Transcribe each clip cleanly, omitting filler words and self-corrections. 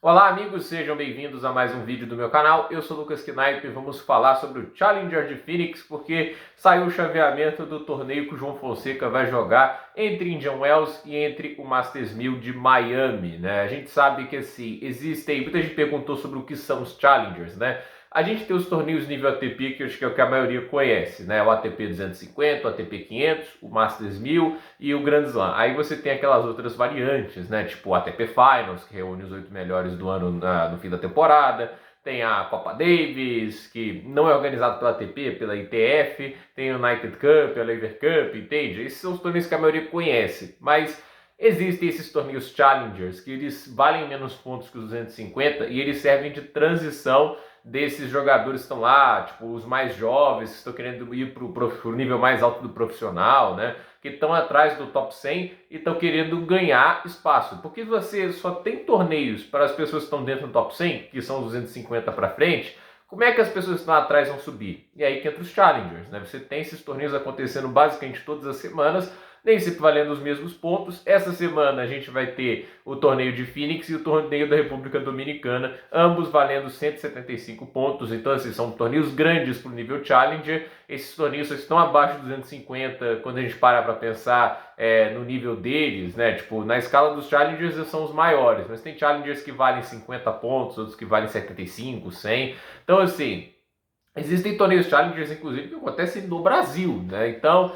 Olá amigos, sejam bem-vindos a mais um vídeo do meu canal. Eu sou Lucas Knipe e vamos falar sobre o Challenger de Phoenix, porque saiu o chaveamento do torneio que o João Fonseca vai jogar entre Indian Wells e entre o Masters 1000 de Miami, né? A gente sabe que assim, existem, muita gente perguntou sobre o que são os Challengers, né? A gente tem os torneios nível ATP, que eu acho que é o que a maioria conhece, né? O ATP 250, o ATP 500, o Masters 1000 e o Grand Slam. Aí você tem aquelas outras variantes, né? Tipo o ATP Finals, que reúne os 8 melhores do ano no fim da temporada. Tem a Copa Davis, que não é organizado pela ATP, pela ITF. Tem o United Cup, a Lever Cup, entende? Esses são os torneios que a maioria conhece. Mas existem esses torneios Challengers, que eles valem menos pontos que os 250 e eles servem de transição desses jogadores que estão lá, tipo, os mais jovens, que estão querendo ir para o nível mais alto do profissional, né? Que estão atrás do top 100 e estão querendo ganhar espaço. Porque você só tem torneios para as pessoas que estão dentro do top 100, que são os 250 para frente, como é que as pessoas que estão atrás vão subir? E aí que entra os Challengers, né? Você tem esses torneios acontecendo basicamente todas as semanas, nem sempre valendo os mesmos pontos. Essa semana a gente vai ter o torneio de Phoenix e o torneio da República Dominicana, ambos valendo 175 pontos. Então, assim, são torneios grandes para o nível Challenger. Esses torneios estão abaixo de 250 quando a gente para pensar no nível deles, né? Tipo, na escala dos Challengers são os maiores, mas tem Challengers que valem 50 pontos, outros que valem 75, 100. Então, assim, existem torneios Challengers, inclusive, que acontecem no Brasil, né? Então,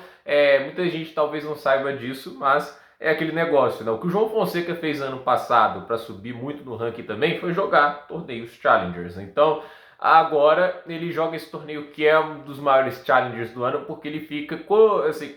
muita gente talvez não saiba disso, mas é aquele negócio, né? O que o João Fonseca fez ano passado para subir muito no ranking também foi jogar torneios Challengers. Então, agora ele joga esse torneio que é um dos maiores Challengers do ano, porque ele fica assim,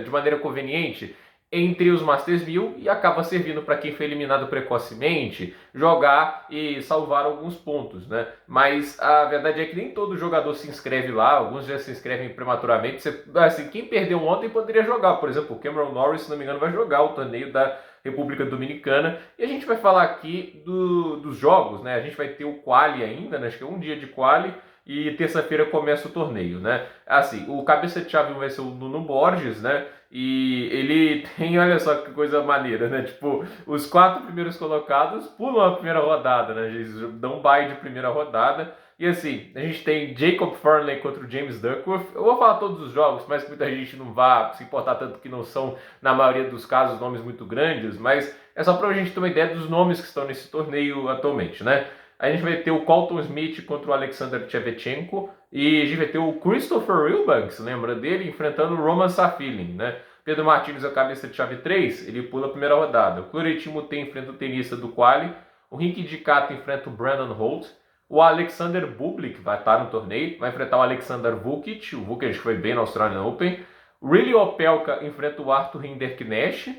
de maneira conveniente entre os Masters 1000 e acaba servindo para quem foi eliminado precocemente jogar e salvar alguns pontos, né? Mas a verdade é que nem todo jogador se inscreve lá, alguns já se inscrevem prematuramente. Assim, quem perdeu ontem poderia jogar, por exemplo, o Cameron Norrie, se não me engano, vai jogar o torneio da República Dominicana. E a gente vai falar aqui dos jogos, né? A gente vai ter o quali ainda, né? Acho que é um dia de quali. E terça-feira começa o torneio, né? Assim, o cabeça de chave vai ser o Nuno Borges, né? E ele tem, olha só que coisa maneira, né? Tipo, os 4 primeiros colocados pulam a primeira rodada, né? Eles dão um bye de primeira rodada. E assim, a gente tem Jacob Fernley contra o James Duckworth. Eu vou falar todos os jogos, mas que muita gente não vai se importar tanto, que não são, na maioria dos casos, nomes muito grandes. Mas é só pra gente ter uma ideia dos nomes que estão nesse torneio atualmente, né? A gente vai ter o Colton Smith contra o Alexander Shevchenko. E a gente vai ter o Christopher Eubanks, lembra dele, enfrentando o Roman Safilin, né? Pedro Martins é o cabeça de chave 3, ele pula a primeira rodada. O Cloretimo tem enfrenta o tenista do quali. O Rinky Dikato enfrenta o Brandon Holt. O Alexander Bublik vai estar no torneio, vai enfrentar o Alexander Vukic. O Vukic foi bem na Australian Open. O Riley Opelka enfrenta o Arthur Hinderknecht.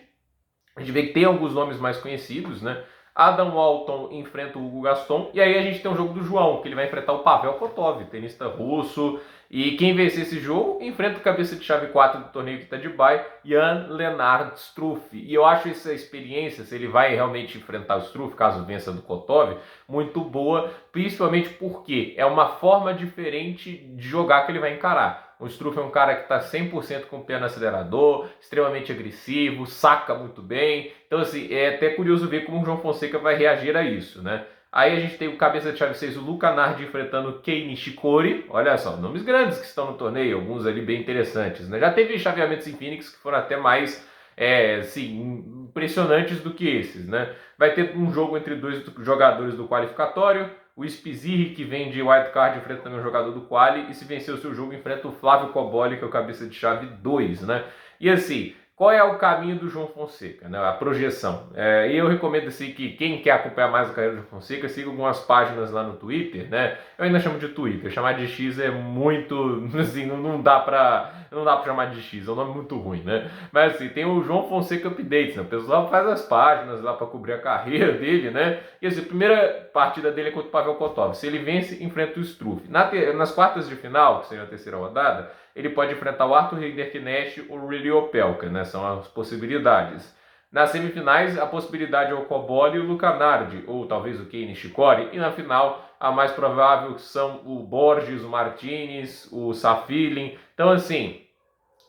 A gente vê que tem alguns nomes mais conhecidos, né? Adam Walton enfrenta o Hugo Gaston. E aí a gente tem um jogo do João, que ele vai enfrentar o Pavel Kotov, tenista russo. E quem vencer esse jogo enfrenta o cabeça de chave 4 do torneio que está de bye, Jan Lennard Struff. E eu acho essa experiência, se ele vai realmente enfrentar o Struff, caso vença do Kotov, muito boa, principalmente porque é uma forma diferente de jogar que ele vai encarar. O Struff é um cara que está 100% com o pé no acelerador, extremamente agressivo, saca muito bem. Então, assim, é até curioso ver como o João Fonseca vai reagir a isso, né? Aí a gente tem o cabeça de chave 6, o Luca Nardi, enfrentando o Kei Nishikori. Olha só, nomes grandes que estão no torneio, alguns ali bem interessantes, né? Já teve chaveamentos em Phoenix que foram até mais impressionantes do que esses, né? Vai ter um jogo entre 2 jogadores do qualificatório. O Spizirri, que vem de wildcard, enfrenta também um jogador do quali. E se vencer o seu jogo, enfrenta o Flávio Coboli, que é o cabeça de chave 2, né? E assim, qual é o caminho do João Fonseca, né? A projeção. E eu recomendo assim, que quem quer acompanhar mais a carreira do João Fonseca, siga algumas páginas lá no Twitter, né? Eu ainda chamo de Twitter, chamar de X é muito, assim, não dá pra chamar de X, é um nome muito ruim, né? Mas assim, tem o João Fonseca Updates, né? O pessoal faz as páginas lá para cobrir a carreira dele, né? E assim, a primeira partida dele é contra o Pavel Kotov. Se ele vence, enfrenta o Struff. Nas quartas de final, que seria a terceira rodada, ele pode enfrentar o Arthur Hinderknecht ou o Riley Opelka, né? São as possibilidades. Nas semifinais, a possibilidade é o Coboli e o Luca Nardi, ou talvez o Kei Nishikori. E na final, a mais provável são o Borges, o Martinez, o Safilin. Então, assim,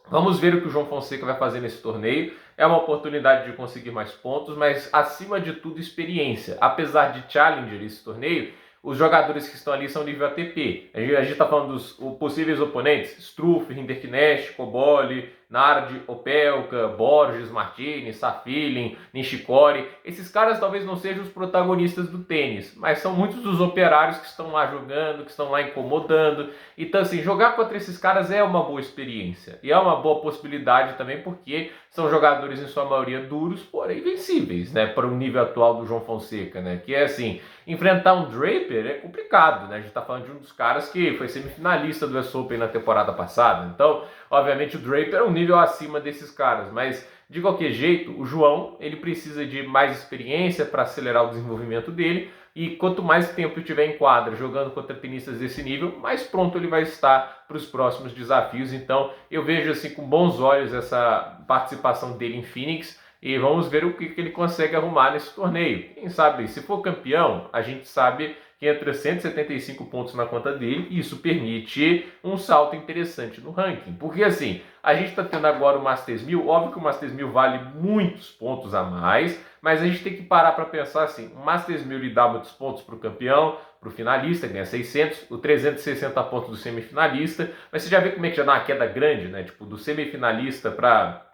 Vamos ver o que o João Fonseca vai fazer nesse torneio. É uma oportunidade de conseguir mais pontos, mas acima de tudo experiência. Apesar de Challenger esse torneio, os jogadores que estão ali são nível ATP. A gente está falando dos possíveis oponentes: Struff, Rinderknecht, Cobolli, Nardi, Opelka, Borges, Martini, Safilin, Nishikori. Esses caras talvez não sejam os protagonistas do tênis, mas são muitos dos operários que estão lá jogando, que estão lá incomodando. Então, assim, jogar contra esses caras é uma boa experiência. E é uma boa possibilidade também, porque são jogadores, em sua maioria, duros, porém vencíveis, né? Para o nível atual do João Fonseca, né? Que é assim, enfrentar um Draper é complicado, né? A gente tá falando de um dos caras que foi semifinalista do US Open na temporada passada. Então, obviamente, o Draper é um nível acima desses caras, mas de qualquer jeito, o João, ele precisa de mais experiência para acelerar o desenvolvimento dele, e quanto mais tempo tiver em quadra jogando contra tenistas desse nível, mais pronto ele vai estar para os próximos desafios. Então eu vejo assim com bons olhos essa participação dele em Phoenix, e vamos ver o que ele consegue arrumar nesse torneio. Quem sabe, se for campeão, a gente sabe que entra 175 pontos na conta dele, e isso permite um salto interessante no ranking. Porque assim, a gente está tendo agora o Masters 1000, óbvio que o Masters 1000 vale muitos pontos a mais, mas a gente tem que parar para pensar assim: o Masters 1000 lhe dá muitos pontos para o campeão, para o finalista, ganha 600, o 360 pontos do semifinalista, mas você já vê como é que já dá uma queda grande, né? Tipo, do semifinalista para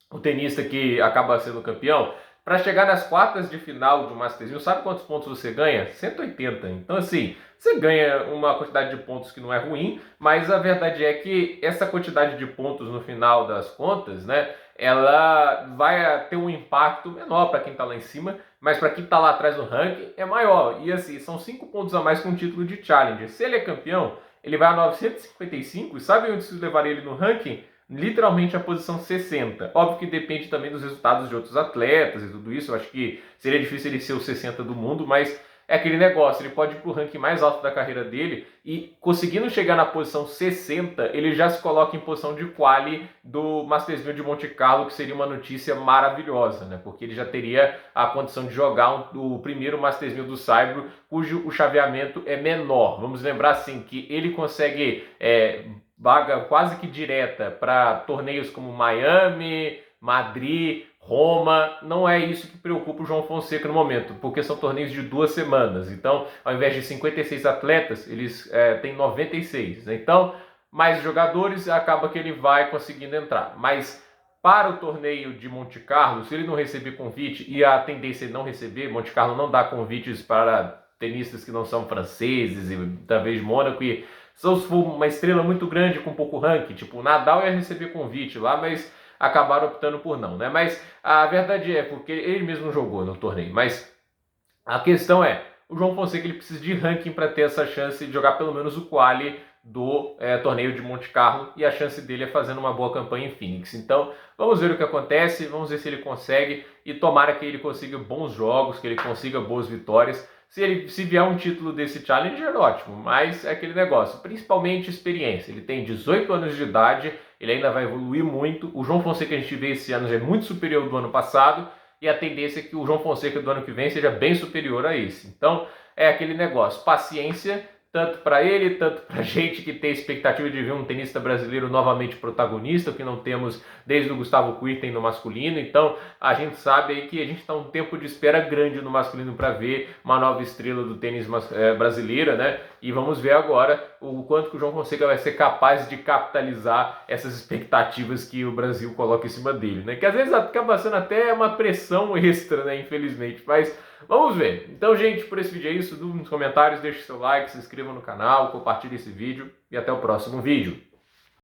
o tenista que acaba sendo campeão. Para chegar nas quartas de final de um Masters 1000, sabe quantos pontos você ganha? 180. Então, assim, você ganha uma quantidade de pontos que não é ruim, mas a verdade é que essa quantidade de pontos no final das contas, né, ela vai ter um impacto menor para quem está lá em cima, mas para quem está lá atrás no ranking é maior. E assim, são 5 pontos a mais com o título de Challenger. Se ele é campeão, ele vai a 955, e sabe onde isso levaria ele no ranking? Literalmente a posição 60. Óbvio que depende também dos resultados de outros atletas e tudo isso. Eu acho que seria difícil ele ser o 60 do mundo, mas é aquele negócio, ele pode ir para o ranking mais alto da carreira dele, e conseguindo chegar na posição 60, ele já se coloca em posição de quali do Masters 1000 de Monte Carlo, que seria uma notícia maravilhosa, né? Porque ele já teria a condição de jogar o primeiro Masters 1000 do Saibro, cujo o chaveamento é menor. Vamos lembrar assim que ele consegue vaga quase que direta para torneios como Miami, Madrid, Roma. Não é isso que preocupa o João Fonseca no momento, porque são torneios de 2 semanas. Então, ao invés de 56 atletas, eles têm 96. Então, mais jogadores, acaba que ele vai conseguindo entrar. Mas para o torneio de Monte Carlo, se ele não receber convite, e a tendência é não receber, Monte Carlo não dá convites para tenistas que não são franceses, e talvez Mônaco, e se for uma estrela muito grande com pouco ranking, tipo o Nadal ia receber convite lá, mas acabaram optando por não, né? Mas a verdade é, porque ele mesmo jogou no torneio, mas a questão é, o João Fonseca ele precisa de ranking para ter essa chance de jogar pelo menos o quali do torneio de Monte Carlo, e a chance dele é fazendo uma boa campanha em Phoenix. Então vamos ver o que acontece, vamos ver se ele consegue, e tomara que ele consiga bons jogos, que ele consiga boas vitórias. Se vier um título desse Challenger, ótimo, mas é aquele negócio, principalmente experiência. Ele tem 18 anos de idade, ele ainda vai evoluir muito. O João Fonseca que a gente vê esse ano já é muito superior ao do ano passado, e a tendência é que o João Fonseca do ano que vem seja bem superior a esse. Então é aquele negócio, paciência, tanto para ele, tanto para a gente que tem expectativa de ver um tenista brasileiro novamente protagonista, que não temos desde o Gustavo Kuerten no masculino. Então a gente sabe aí que a gente está um tempo de espera grande no masculino para ver uma nova estrela do tênis brasileira, né? E vamos ver agora o quanto que o João Fonseca vai ser capaz de capitalizar essas expectativas que o Brasil coloca em cima dele, né? Que às vezes acaba sendo até uma pressão extra, né? Infelizmente, mas vamos ver. Então, gente, por esse vídeo é isso. Nos comentários, deixe seu like, se inscreva no canal, compartilhe esse vídeo e até o próximo vídeo.